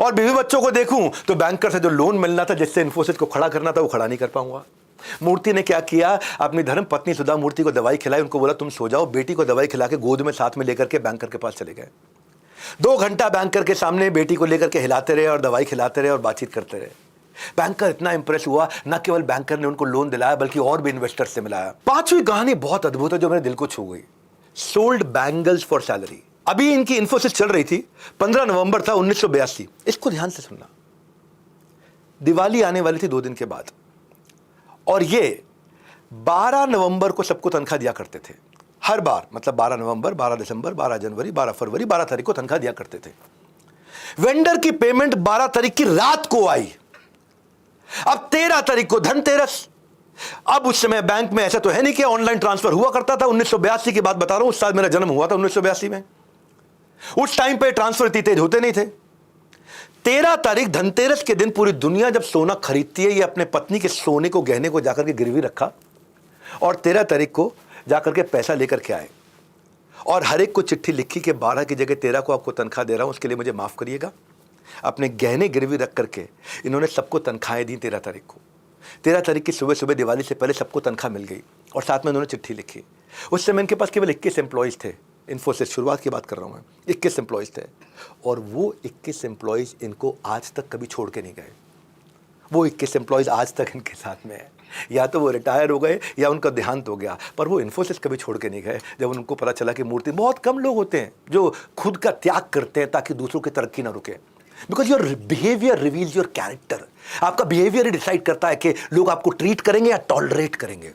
और बीवी बच्चों को देखूं तो बैंकर से जो लोन मिलना था, जिससे इन्फोसिस को खड़ा करना था, वो खड़ा नहीं कर पाऊंगा। मूर्ति ने क्या किया, अपनी धर्म पत्नी सुधा मूर्ति को दवाई खिलाई, उनको बोला तुम सो जाओ। बेटी को दवाई खिला के गोद में साथ में लेकर के बैंकर के पास चले गए। 2 घंटा बैंकर के सामने बेटी को लेकर के हिलाते रहे और दवाई खिलाते रहे और बातचीत करते रहे। बैंकर इतना इंप्रेस हुआ, न केवल बैंकर ने उनको लोन दिलाया बल्कि और भी इन्वेस्टर से मिलाया। 5वीं कहानी बहुत अद्भुत है जो मेरे दिल को छू गई। Sold bangles for salary. अभी इनकी इन्फोसिस चल रही थी, 15 नवंबर था 1982। इसको ध्यान से सुनना। दिवाली आने वाली थी 2 दिन के बाद, और ये 12 नवंबर को सबको तनख्वाह दिया करते थे। हर बार, मतलब 12 नवंबर, 12 दिसंबर, 12 जनवरी, 12 फरवरी, 12 तारीख को तनख्वाह दिया करते थे। वेंडर की पेमेंट 12 तारीख की रात को आई। अब 13 तारीख को धनतेरस। अब उस समय बैंक में ऐसा तो है नहीं कि ऑनलाइन ट्रांसफर हुआ करता था। 1982 की बात बता रहा हूं, उस साल मेरा जन्म हुआ था 1982 में। उस टाइम पे ट्रांसफर इतनी तेज होते नहीं थे। 13 तारीख धनतेरस के दिन पूरी दुनिया जब सोना खरीदती है, ये अपने पत्नी के सोने को, गहने को जाकर के गिरवी रखा और 13 तारीख को जाकर के पैसा लेकर के आए और हर एक को चिट्ठी लिखी कि 12 की जगह 13 को आपको तनख्वाह दे रहा हूं, उसके लिए मुझे माफ करिएगा। अपने गहने गिरवी रख करके इन्होंने सबको तनख्वाहें दी 13 तारीख को। 13 तारीख की सुबह सुबह, दिवाली से पहले, सबको तनख्वाह मिल गई और साथ में उन्होंने चिट्ठी लिखी। उस समय इनके पास केवल 21 एम्प्लॉयज़ थे। इन्फोसिस शुरुआत की बात कर रहा हूं मैं, 21 एम्प्लॉयज़ थे और वो 21 एम्प्लॉयज़ इनको आज तक कभी छोड़ के नहीं गए। वो 21 एम्प्लॉयज़ आज तक इनके साथ में है। या तो वो रिटायर हो गए या उनका देहांत हो गया, पर वो इन्फोसिस कभी छोड़ के नहीं गए। जब उनको पता चला कि मूर्ति, बहुत कम लोग होते हैं जो खुद का त्याग करते हैं ताकि दूसरों की तरक्की ना रुके। Because your behaviour reveals your character. आपका बिहेवियर ही डिसाइड करता है कि लोग आपको ट्रीट करेंगे या टॉलरेट करेंगे।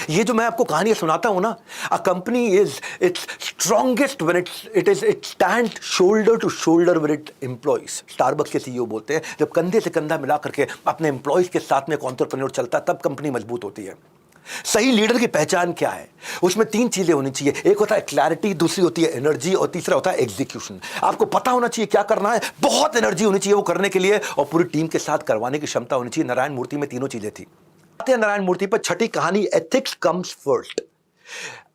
ये जो मैं आपको कहानी सुनाता हूं ना, a company is its strongest when it stand shoulder to shoulder with it employees. Starbucks के सीईओ बोलते हैं, जब कंधे से कंधा मिला करके अपने एम्प्लॉइज के साथ में एक एंटरप्रेन्योर चलता है, तब कंपनी मजबूत होती है। सही लीडर की पहचान क्या है? उसमें 3 चीजें होनी चाहिए। एक होता है क्लैरिटी, दूसरी होती है एनर्जी और तीसरा होता है एग्जीक्यूशन। आपको पता होना चाहिए क्या करना है, बहुत एनर्जी होनी चाहिए वो करने के लिए, और पूरी टीम के साथ करवाने की क्षमता होनी चाहिए। नारायण मूर्ति में तीनों चीजें थी। नारायण मूर्ति पर 6ठी कहानी, एथिक्स कम्स फर्स्ट।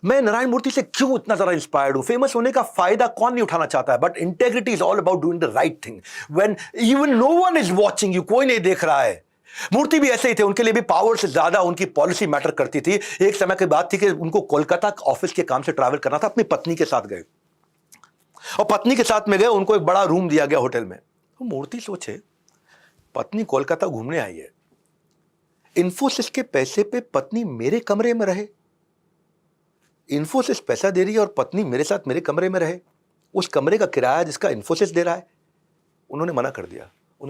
मैं नारायण मूर्ति से क्यों इतना ज्यादा इंस्पायर्ड हूं? फेमस होने का फायदा कौन नहीं उठाना चाहता है, but integrity is all about doing the right thing when even know one is watching you. कोई नहीं देख रहा है। मूर्ति भी ऐसे ही थे, उनके लिए भी पावर से ज्यादा उनकी पॉलिसी मैटर करती थी। एक समय की बात थी कि उनको कोलकाता ऑफिस के काम से ट्रैवल करना था, अपनी पत्नी के साथ गए और पत्नी के साथ में गए, उनको एक बड़ा रूम दिया गया होटल में। तो मूर्ति सोचे, पत्नी कोलकाता घूमने आई है, इन्फोसिस के पैसे पे पत्नी मेरे कमरे में रहे। इन्फोसिस पैसा दे रही है और पत्नी मेरे साथ मेरे कमरे में रहे। उस कमरे का किराया जिसका इन्फोसिस दे रहा है। उन्होंने मना कर दिया।